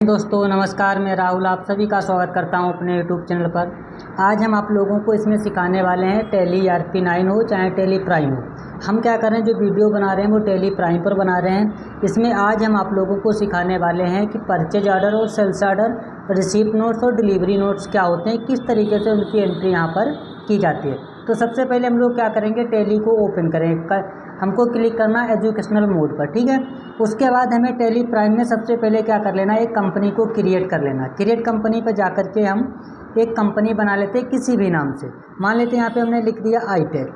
दोस्तों नमस्कार, मैं राहुल आप सभी का स्वागत करता हूं अपने यूट्यूब चैनल पर। आज हम आप लोगों को इसमें सिखाने वाले हैं टैली ERP9 हो चाहे टैली प्राइम हो। हम क्या कर रहे हैं, जो वीडियो बना रहे हैं वो टैली प्राइम पर बना रहे हैं। इसमें आज हम आप लोगों को सिखाने वाले हैं कि परचेज ऑर्डर और सेल्स ऑर्डर, रिसीप्ट नोट्स और डिलीवरी नोट्स क्या होते हैं, किस तरीके से उनकी एंट्री यहाँ पर की जाती है। तो सबसे पहले हम लोग क्या करेंगे, टैली को ओपन करें। हमको क्लिक करना है एजुकेशनल मोड पर, ठीक है। उसके बाद हमें टैली प्राइम में सबसे पहले क्या कर लेना है, एक कंपनी को क्रिएट कर लेना है। क्रिएट कंपनी पर जाकर के हम एक कंपनी बना लेते हैं किसी भी नाम से। मान लेते हैं यहाँ पे हमने लिख दिया आईटेक,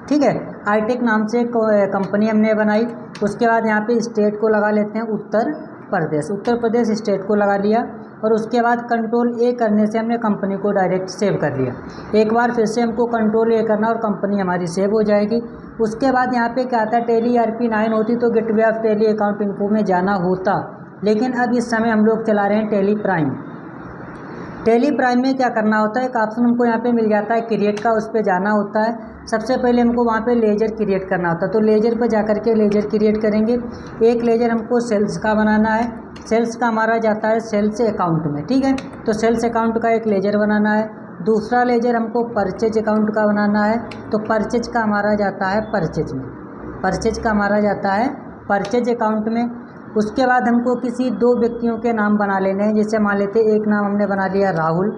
ठीक है। आईटेक नाम से कंपनी हमने बनाई। उसके बाद यहाँ पे स्टेट को लगा लेते हैं उत्तर प्रदेश स्टेट को लगा लिया। और उसके बाद कंट्रोल ए करने से हमने कंपनी को डायरेक्ट सेव कर लिया। एक बार फिर से हमको कंट्रोल ए करना और कंपनी हमारी सेव हो जाएगी। उसके बाद यहाँ पे क्या आता है, टैली ERP9 होती तो gateway of tally account info में जाना होता, लेकिन अब इस समय हम लोग चला रहे हैं टैली प्राइम। टैली प्राइम में क्या करना होता है, एक ऑप्शन हमको यहाँ पे मिल जाता है क्रिएट का, उस पर जाना होता है। सबसे पहले हमको वहाँ पे लेजर क्रिएट करना होता है, तो लेजर पर जाकर के लेजर क्रिएट करेंगे। एक लेजर हमको सेल्स का बनाना है। सेल्स का हमारा जाता है सेल्स अकाउंट में, ठीक है। तो सेल्स अकाउंट का एक लेजर बनाना है। दूसरा लेजर हमको परचेज अकाउंट का बनाना है, तो परचेज का हमारा जाता है परचेज में, परचेज का हमारा जाता है परचेज अकाउंट में। उसके बाद हमको किसी दो व्यक्तियों के नाम बना लेने हैं। जैसे मान लेते एक नाम हमने बना लिया राहुल,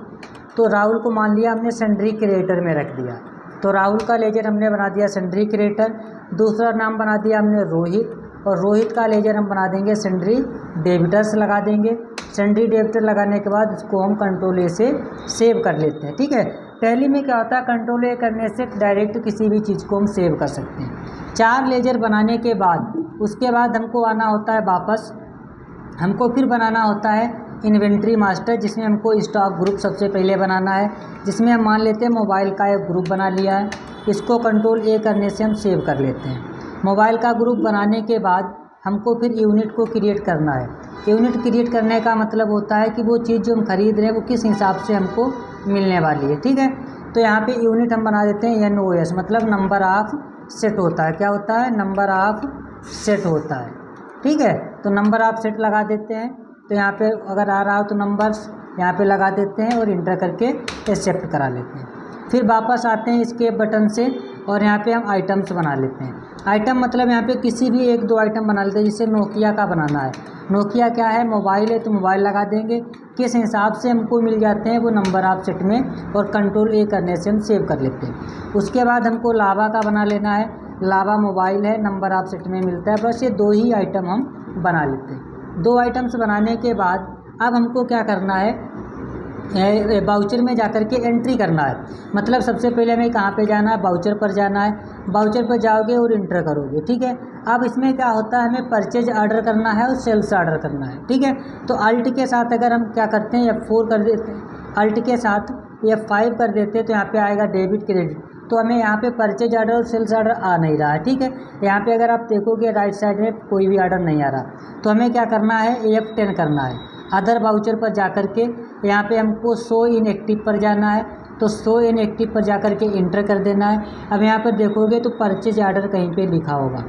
तो राहुल को मान लिया हमने सन्ड्री क्रिएटर में रख दिया, तो राहुल का लेजर हमने बना दिया सन्ड्री क्रिएटर। दूसरा नाम बना दिया हमने रोहित, और रोहित का लेजर हम बना देंगे सन्ड्री डेबिटर्स लगा देंगे। सन्ड्री डेबिटर लगाने के बाद इसको हम कंट्रोल ए से सेव कर लेते हैं, ठीक है। टैली में क्या होता है, कंट्रोल ए करने से डायरेक्ट किसी भी चीज़ को हम सेव कर सकते हैं। 4 लेजर बनाने के बाद उसके बाद हमको आना होता है वापस, हमको फिर बनाना होता है इन्वेंट्री मास्टर, जिसमें हमको स्टॉक ग्रुप सबसे पहले बनाना है। जिसमें हम मान लेते हैं मोबाइल का एक ग्रुप बना लिया है, इसको कंट्रोल ए करने से हम सेव कर लेते हैं। मोबाइल का ग्रुप बनाने के बाद हमको फिर यूनिट को क्रिएट करना है। यूनिट क्रिएट करने का मतलब होता है कि वो चीज़ जो हम खरीद रहे हैं वो किस हिसाब से हमको मिलने वाली है, ठीक है। तो यहाँ पे यूनिट हम बना देते हैं NOS, मतलब नंबर ऑफ सेट होता है। क्या होता है, नंबर ऑफ सेट होता है, ठीक है। तो नंबर ऑफ सेट लगा देते हैं। तो यहाँ पे अगर आ रहा हो तो नंबर्स यहाँ पे लगा देते हैं और इंटर करके एक्सेप्ट करा लेते हैं। फिर वापस आते हैं इसके बटन से और यहाँ पे हम आइटम्स बना लेते हैं। आइटम मतलब यहाँ पे किसी भी 1-2 आइटम बना लेते हैं। जैसे नोकिया का बनाना है, नोकिया क्या है, मोबाइल है, तो मोबाइल लगा देंगे। किस हिसाब से हमको मिल जाते हैं वो नंबर ऑफ सेट में, और कंट्रोल ए करने से हम सेव कर लेते हैं। उसके बाद हमको लावा का बना लेना है। लावा मोबाइल है, नंबर ऑफ सेट में मिलता है। बस ये 2 ही आइटम हम बना लेते हैं। 2 आइटम्स बनाने के बाद अब हमको क्या करना है, बाउचर में जाकर के एंट्री करना है। मतलब सबसे पहले हमें कहाँ पे जाना है, बाउचर पर जाना है। बाउचर पर जाओगे और इंटर करोगे, ठीक है। अब इसमें क्या होता है, हमें परचेज ऑर्डर करना है और सेल्स ऑर्डर करना है, ठीक है। तो अल्ट के साथ अगर हम क्या करते हैं, F4 कर देते हैं, अल्ट के साथ F5 कर देते हैं, तो यहाँ पे आएगा डेबिट क्रेडिट। तो हमें यहाँ पे परचेज ऑर्डर और सेल्स ऑर्डर आ नहीं रहा है, ठीक है। यहाँ पे अगर आप देखोगे राइट साइड में कोई भी ऑर्डर नहीं आ रहा, तो हमें क्या करना है, F10 करना है। अदर बाउचर पर जाकर के यहाँ पे हमको शो इन एक्टिव पर जाना है, तो शो इन एक्टिव पर जाकर के इंटर कर देना है। अब यहाँ पर देखोगे तो परचेज ऑर्डर कहीं पे लिखा होगा,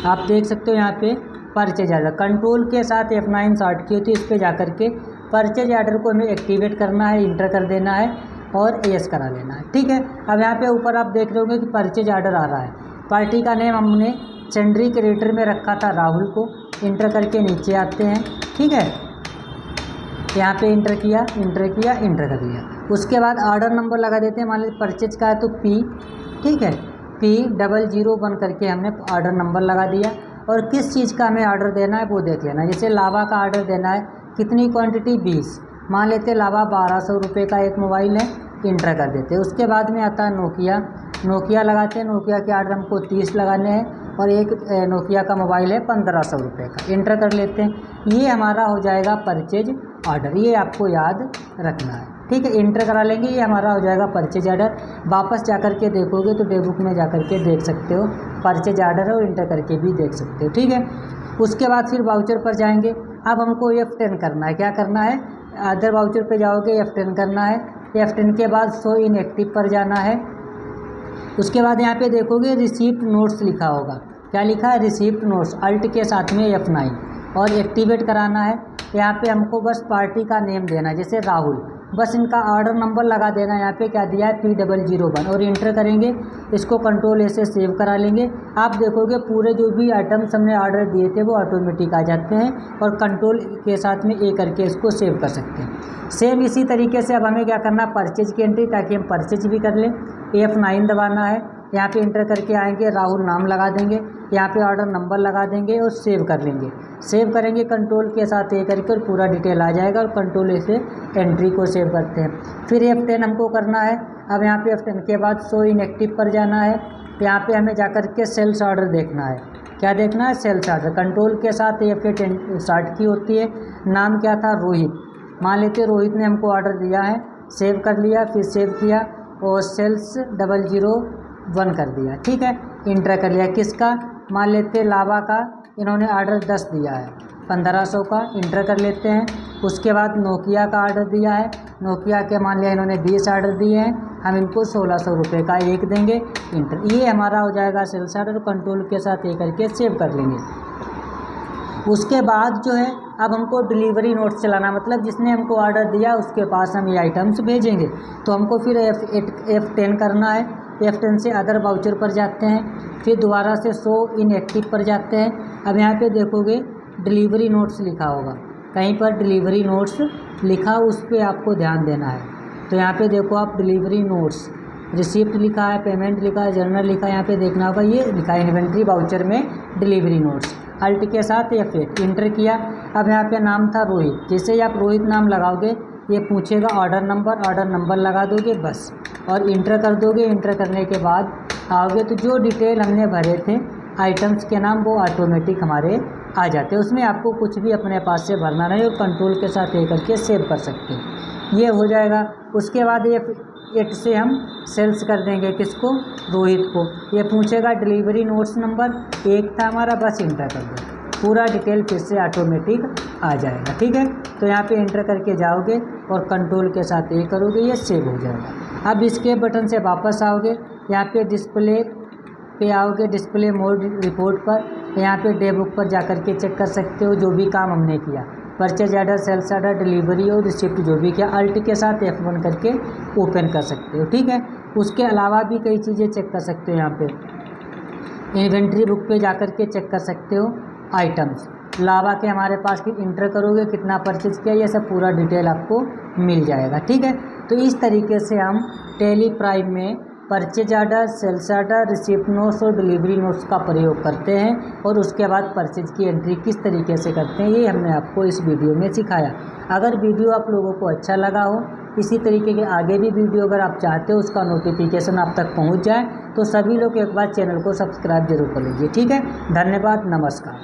आप देख सकते हो यहाँ पे परचेज ऑर्डर। कंट्रोल के साथ F9 शॉर्ट की होती है, इस पर जाकर के परचेज ऑर्डर को हमें एक्टिवेट करना है, इंटर कर देना है और यस करा लेना है, ठीक है। अब यहाँ पे ऊपर आप देख रहे होंगे कि परचेज ऑर्डर आ रहा है। पार्टी का नेम हमने सन्ड्री क्रिएटर में रखा था राहुल को, इंटर करके नीचे आते हैं, ठीक है। यहाँ पे इंटर किया, इंटर कर लिया। उसके बाद ऑर्डर नंबर लगा देते हैं। मान लीजिए परचेज का है तो P, ठीक है, P001 करके हमने ऑर्डर नंबर लगा दिया। और किस चीज़ का हमें ऑर्डर देना है वो देख लेना है। जैसे लावा का ऑर्डर देना है, कितनी क्वांटिटी, 20। मान लेते हैं लावा 1200 रुपये का एक मोबाइल है, इंटर कर देते हैं। उसके बाद में आता है नोकिया लगाते हैं। नोकिया के ऑर्डर हमको 30 लगाने हैं, और एक नोकिया का मोबाइल है 1500 रुपये का, इंटर कर लेते हैं। ये हमारा हो जाएगा परचेज ऑर्डर, ये आपको याद रखना है, ठीक है। इंटर करा लेंगे, ये हमारा हो जाएगा परचेज ऑर्डर। वापस जाकर के देखोगे तो डे बुक में जाकर के देख सकते हो परचेज ऑर्डर है, और इंटर करके भी देख सकते हो, ठीक है। उसके बाद फिर वाउचर पर जाएंगे। अब हमको F10 करना है। क्या करना है, अदर वाउचर पर जाओगे F10 करना है। F10 के बाद शो इन एक्टिव पर जाना है। उसके बाद यहाँ पे देखोगे रिसीप्ट नोट्स लिखा होगा। क्या लिखा है, रिसीप्ट नोट्स, अल्ट के साथ में F9। और एक्टिवेट कराना है। यहाँ पे हमको बस पार्टी का नेम देना है, जैसे राहुल, बस इनका ऑर्डर नंबर लगा देना है। यहाँ पे क्या दिया है P001 और इंटर करेंगे। इसको कंट्रोल ऐसे सेव करा लेंगे। आप देखोगे पूरे जो भी आइटम्स हमने ऑर्डर दिए थे वो ऑटोमेटिक आ जाते हैं और कंट्रोल के साथ में ए करके इसको सेव कर सकते हैं। सेम इसी तरीके से अब हमें क्या करना है, परचेज की एंट्री, ताकि हम परचेज भी कर लें। F9 दबाना है। यहाँ पे इंटर करके आएंगे, राहुल नाम लगा देंगे, यहाँ पे ऑर्डर नंबर लगा देंगे और सेव कर लेंगे। सेव करेंगे कंट्रोल के साथ ए करके और पूरा डिटेल आ जाएगा और कंट्रोल से एंट्री को सेव करते हैं। फिर F10 हमको करना है। अब यहाँ पे F10 के बाद शो इन एक्टिव पर जाना है। यहाँ पे हमें जाकर के सेल्स ऑर्डर देखना है। क्या देखना है, सेल्स ऑर्डर। कंट्रोल के साथ F8 स्टार्ट की होती है। नाम क्या था, रोहित। मान लेते रोहित ने हमको ऑर्डर दिया है, सेव कर लिया, फिर सेव किया और सेल्स 001 कर दिया। ठीक है, इंटर कर लिया। किसका, मान लेते लावा का, इन्होंने ऑर्डर 10 दिया है 1500 का, इंटर कर लेते हैं। उसके बाद नोकिया का ऑर्डर दिया है, नोकिया के मान लिया इन्होंने 20 ऑर्डर दिए हैं, हम इनको 1600 रुपये का एक देंगे, इंटर। ये हमारा हो जाएगा सेल्स ऑर्डर। कंट्रोल के साथ ये करके सेव कर लेंगे। उसके बाद जो है अब हमको डिलीवरी नोट्स चलाना, मतलब जिसने हमको ऑर्डर दिया उसके पास हम ये आइटम्स भेजेंगे। तो हमको फिर F10 करना है। F10 से अदर वाउचर पर जाते हैं, फिर दोबारा से शो इन एक्टिव पर जाते हैं। अब यहाँ पे देखोगे डिलीवरी नोट्स लिखा होगा, कहीं पर डिलीवरी नोट्स लिखा, उस पर आपको ध्यान देना है। तो यहाँ पे देखो आप, डिलीवरी नोट्स, रिसिप्ट लिखा है, पेमेंट लिखा है, जर्नल लिखा है, यहाँ पे देखना होगा ये लिखा है इन्वेंट्री वाउचर में डिलीवरी नोट्स। अल्ट के साथ F8 इंटर किया। अब यहाँ पे नाम था रोहित, जैसे ही आप रोहित नाम लगाओगे ये पूछेगा ऑर्डर नंबर लगा दोगे बस, और इंटर कर दोगे। इंटर करने के बाद आओगे तो जो डिटेल हमने भरे थे आइटम्स के नाम वो ऑटोमेटिक हमारे आ जाते हैं। उसमें आपको कुछ भी अपने पास से भरना नहीं और कंट्रोल के साथ ये करके सेव कर सकते हैं। ये हो जाएगा। उसके बाद F8 से हम सेल्स कर देंगे, किसको, रोहित को। ये पूछेगा डिलीवरी नोट्स नंबर 1 था हमारा, बस इंटर कर दो, पूरा डिटेल फिर से ऑटोमेटिक आ जाएगा। ठीक है, तो यहाँ पे इंटर करके जाओगे और कंट्रोल के साथ ये करोगे, ये सेव हो जाएगा। अब इसके बटन से वापस आओगे, यहाँ पे डिस्प्ले पे आओगे, डिस्प्ले मोड रिपोर्ट पर, यहाँ पे डे बुक पर जाकर के चेक कर सकते हो जो भी काम हमने किया, purchase order, sales order, delivery और रिसिप्ट जो भी किया। अल्ट के साथ F1 करके ओपन कर सकते हो। ठीक है, उसके अलावा भी कई चीज़ें चेक कर सकते हो। यहाँ पे इन्वेंट्री बुक पे जाकर के चेक कर सकते हो आइटम्स लावा के हमारे पास, फिर इंटर करोगे कितना परचेज किया, ये सब पूरा डिटेल आपको मिल जाएगा। ठीक है, तो इस तरीके से हम टैली प्राइम में purchase order, sales order, receipt notes और डिलीवरी नोट्स का प्रयोग करते हैं और उसके बाद परचेज की एंट्री किस तरीके से करते हैं ये हमने आपको इस वीडियो में सिखाया। अगर वीडियो आप लोगों को अच्छा लगा हो, इसी तरीके के आगे भी वीडियो अगर आप चाहते हो उसका नोटिफिकेशन आप तक पहुंच जाए, तो सभी लोग एक बार चैनल को सब्सक्राइब जरूर कर लीजिए। ठीक है, धन्यवाद, नमस्कार।